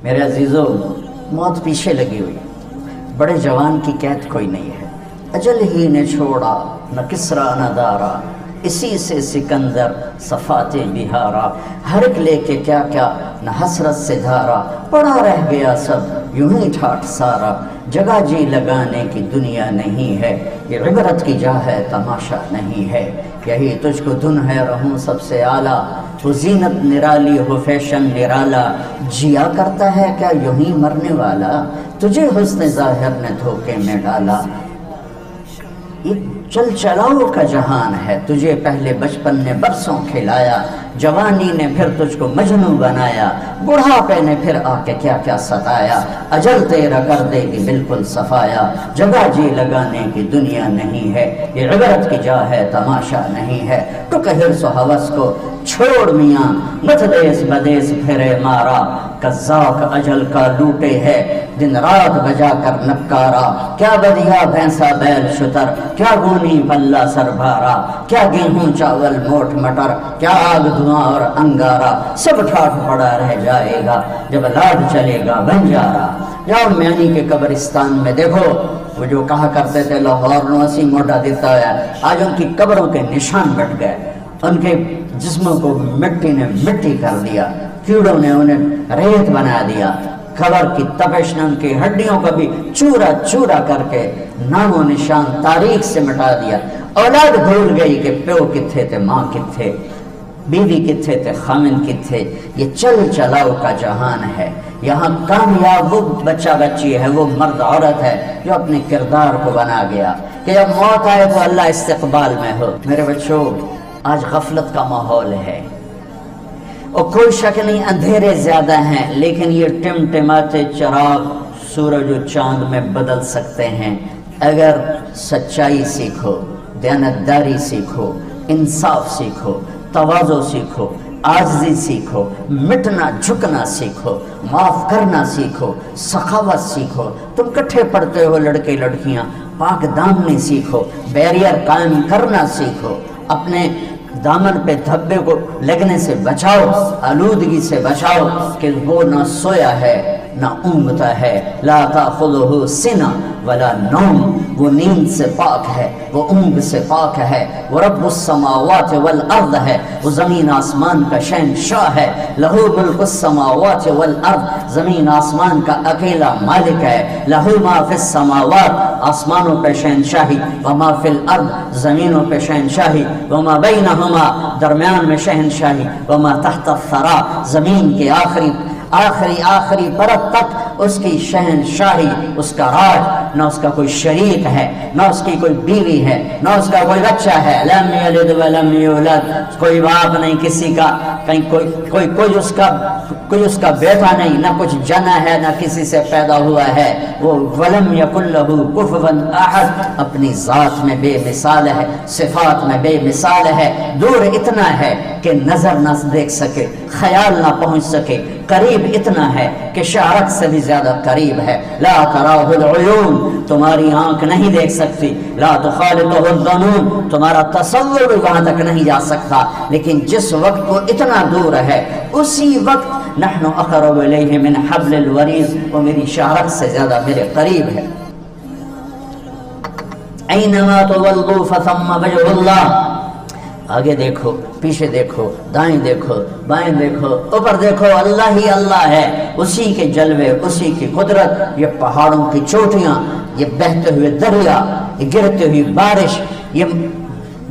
میرے عزیزوں، موت پیچھے لگی ہوئی، بڑے جوان کی قید کوئی نہیں ہے۔ اجل ہی نے چھوڑا نہ کسرا نہ دارا، اسی سے سکندر صفات بہارا۔ ہر ایک لے کے کیا کیا نہ حسرت سے دھارا، پڑا رہ گیا سب یوں ہی ٹھاٹھ سارا۔ جگہ جی لگانے کی دنیا نہیں ہے، یہ عبرت کی جا ہے تماشا نہیں ہے۔ یہی تجھ کو دھن ہے رہوں سب سے اعلیٰ، تو زینت نرالی ہو فیشن نرالا۔ جیا کرتا ہے کیا یوں ہی مرنے والا، تجھے حسن ظاہر نے دھوکے میں ڈالا۔ یہ چل چلاؤ کا جہان ہے، تجھے پہلے بچپن نے برسوں کھلایا، جوانی نے پھر تجھ کو مجنوں بنایا، بڑھاپے نے پھر آ کے کیا کیا ستایا۔ اجل تیرا کر دے گی بالکل صفایا، جگہ جی لگانے کی دنیا نہیں ہے، یہ عبرت کی جا ہے تماشا نہیں ہے۔ ٹک حرص و ہوس کو چھوڑ میاں، مت دیس بدیس پھرے مارا، قذاق اجل کا لوٹے ہے دن رات بجا کر نکارا۔ کیا بدیا بھینسا بیل شتر، کیا گونی پلہ سر بھارا، کیا گیہوں چاول موٹ مٹر، کیا آگ دھواں اور انگارا۔ سب ٹھاٹھ پڑا رہ جائے گا جب لاڈ چلے گا بنجارا۔ جاؤ میانی کے قبرستان میں دیکھو، وہ جو کہا کرتے تھے لاہور نو اسی موٹا دیتا ہے، آج ان کی قبروں کے نشان بٹ گئے، ان کے جسموں کو مٹی نے مٹی کر دیا، کیڑوں نے انہیں ریت بنا دیا، قبر کی تپش نے ان کی ہڈیوں کو بھی چورا چورا کر کے نام و نشان تاریخ سے مٹا دیا۔ اولاد بھول گئی کہ پیو کتھے تھے، ماں کتھے، بیوی کتھے تھے، خامن کتھے۔ یہ چل چلاؤ کا جہان ہے، یہاں کامیاب وہ بچہ بچی ہے، وہ مرد عورت ہے جو اپنے کردار کو بنا گیا کہ جب موت آئے تو اللہ استقبال میں ہو۔ میرے بچوں، آج غفلت کا ماحول ہے اور کوئی شک نہیں اندھیرے زیادہ ہیں، لیکن یہ ٹمٹماتے چراغ سورج و چاند میں بدل سکتے ہیں اگر سچائی سیکھو، دیانتداری سیکھو، انصاف سیکھو، تواضع سیکھو، عاجزی سیکھو، مٹنا جھکنا سیکھو، معاف کرنا سیکھو، سخاوت سیکھو۔ تم کٹھے پڑھتے ہو لڑکے لڑکیاں، پاک دامنی سیکھو، بیریئر قائم کرنا سیکھو، اپنے دامن پہ دھبے کو لگنے سے بچاؤ، آلودگی سے بچاؤ کہ وہ نہ سویا ہے نہ اونگتا ہے۔ لا تاخذہ سنہ ولا نوم، وہ نیند سے پاک ہے، وہ اونگ سے پاک ہے، وہ رب السماوات والارض ہے، وہ زمین آسمان کا شہنشاہ ہے۔ لہ ملک السماوات والارض، زمین آسمان کا اکیلا مالک ہے۔ لہ ما فی السماوات، آسمانوں پہ شہنشاہی، وما فی الارض، زمینوں پہ شہنشاہی، وما بینہما، درمیان میں شہنشاہی، وما تحت الثری، زمین کے آخری پرت تک اس کی شہنشاہی، اس کا راج۔ نہ اس کا کوئی شریک ہے، نہ اس کی کوئی بیوی ہے، نہ اس کا کوئی بچہ ہے۔ لم یلد ولم یولد، کوئی باپ نہیں کسی کا، کہیں کوئی اس کا بیٹا نہیں، نہ کچھ جنا ہے، نہ کسی سے پیدا ہوا ہے۔ وہ ولم یکن لہ کفوا احد، اپنی ذات میں بے مثال ہے، صفات میں بے مثال ہے۔ دور اتنا ہے کہ نظر نہ دیکھ سکے، خیال نہ پہنچ سکے، قریب اتنا ہے کہ شہرت سے بھی زیادہ قریب ہے۔ لا تراہ العیون، تمہاری آنکھ نہیں دیکھ سکتی، لا تخالطہ الظنون، تمہارا تصور بھی وہاں تک نہیں جا سکتا، لیکن جس وقت وہ اتنا دور ہے اسی وقت نحن اقرب الیہ من حبل الورید، وہ میری شہرت سے زیادہ میرے قریب ہے۔ اینما تولوا فثم وجہ اللہ، آگے دیکھو، پیچھے دیکھو، دائیں دیکھو، بائیں دیکھو، اوپر دیکھو، اللہ ہی اللہ ہے، اسی کے جلوے، اسی کی قدرت۔ یہ پہاڑوں کی چوٹیاں، یہ بہتے ہوئے دریا، یہ گرتے ہوئی بارش، یہ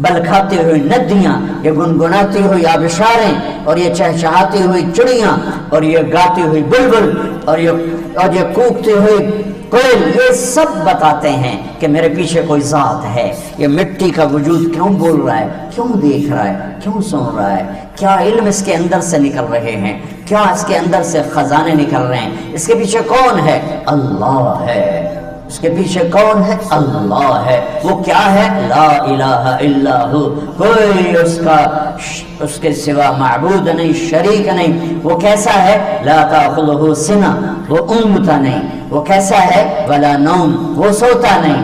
بلکھاتی ہوئی ندیاں، یہ گنگناتی ہوئی آبشاریں، اور یہ چہچہاتی ہوئی چڑیاں، اور یہ گاتی ہوئی بلبل، اور یہ کوکتی ہوئی کوئل، یہ سب بتاتے ہیں کہ میرے پیچھے کوئی ذات ہے۔ یہ مٹی کا وجود کیوں بول رہا ہے، کیوں دیکھ رہا ہے، کیوں سن رہا ہے، کیا علم اس کے اندر سے نکل رہے ہیں، کیا اس کے اندر سے خزانے نکل رہے ہیں، اس کے پیچھے کون ہے؟ اللہ ہے۔ اس کے پیچھے کون ہے؟ اللہ ہے۔ وہ کیا ہے؟ لا الہ الا ہو، کوئی اس کے سوا معبود نہیں، شریک نہیں۔ وہ کیسا ہے؟ لا تاخذہ سنہ، وہ اونگتا نہیں۔ وہ کیسا ہے؟ ولا نوم، وہ سوتا نہیں۔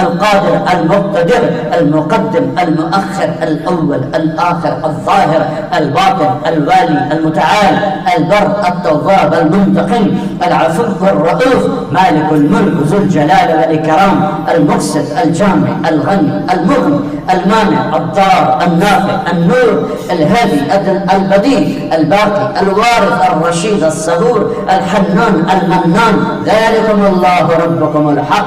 القادر المقتدر المقدم المؤخر الأول الآخر الظاهر الباطن الوالي المتعال البر التواب المنتقم العفو الرؤوف مالك الملك ذو الجلال والإكرام المقسط الجامع الغني المغني المانع الضار النافع النور الهادي البديع الباقي الوارث الرشيد الصبور الحنان المنان ذلكم الله ربكم الحق।